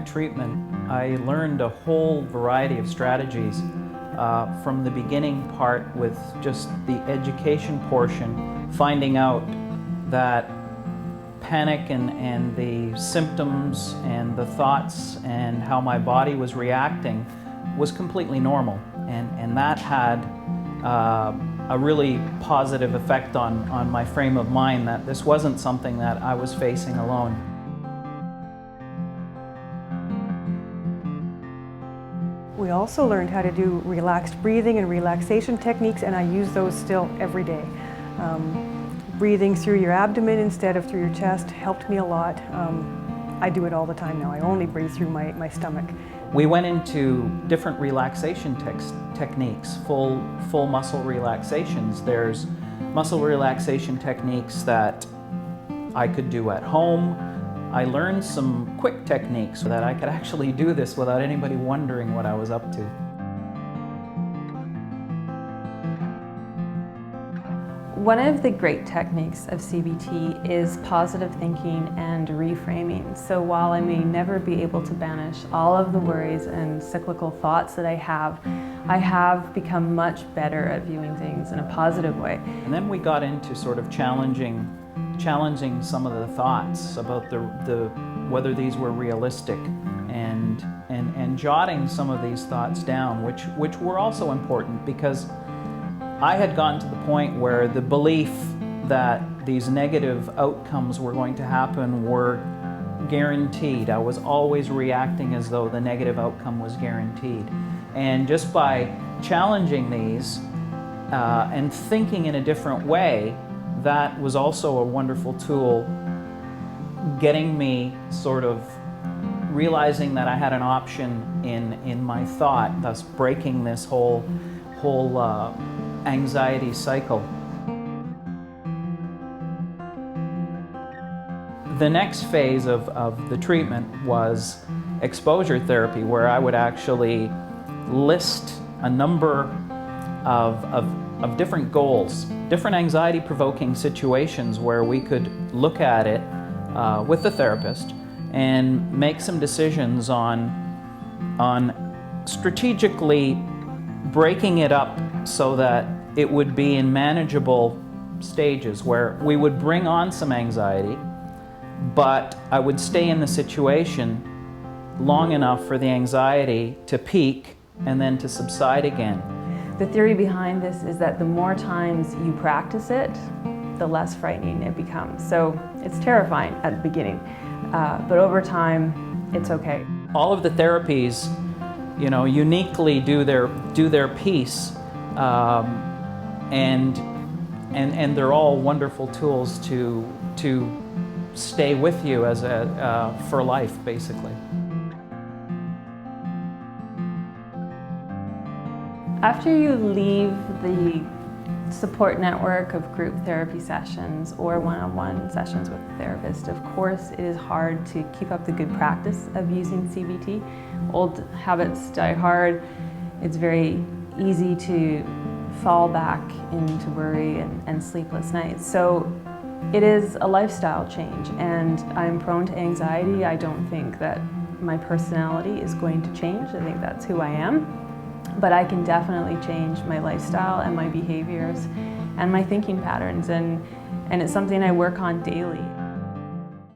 treatment, I learned a whole variety of strategies from the beginning part with just the education portion, finding out that panic and the symptoms and the thoughts and how my body was reacting was completely normal, and that had a really positive effect on my frame of mind, that this wasn't something that I was facing alone. We also learned how to do relaxed breathing and relaxation techniques, and I use those still every day. Breathing through your abdomen instead of through your chest helped me a lot. I do it all the time now. I only breathe through my stomach. We went into different relaxation techniques, full muscle relaxations. There's muscle relaxation techniques that I could do at home. I learned some quick techniques so that I could actually do this without anybody wondering what I was up to. One of the great techniques of CBT is positive thinking and reframing. So while I may never be able to banish all of the worries and cyclical thoughts that I have become much better at viewing things in a positive way. And then we got into sort of challenging some of the thoughts about whether these were realistic, and jotting some of these thoughts down, which were also important, because I had gotten to the point where the belief that these negative outcomes were going to happen were guaranteed. I was always reacting as though the negative outcome was guaranteed. And just by challenging these and thinking in a different way, that was also a wonderful tool, getting me sort of realizing that I had an option in my thought, thus breaking this whole anxiety cycle. The next phase of the treatment was exposure therapy, where I would actually list a number of different goals, different anxiety-provoking situations where we could look at it with the therapist and make some decisions on strategically breaking it up so that it would be in manageable stages, where we would bring on some anxiety, but I would stay in the situation long enough for the anxiety to peak and then to subside again. The theory behind this is that the more times you practice it, the less frightening it becomes. So it's terrifying at the beginning, but over time, it's okay. All of the therapies, uniquely do their piece, and they're all wonderful tools to stay with you as for life, basically. After you leave the support network of group therapy sessions or one-on-one sessions with a therapist, of course it is hard to keep up the good practice of using CBT. Old habits die hard. It's very easy to fall back into worry and sleepless nights. So it is a lifestyle change, and I'm prone to anxiety. I don't think that my personality is going to change. I think that's who I am. But I can definitely change my lifestyle and my behaviors and my thinking patterns, and it's something I work on daily.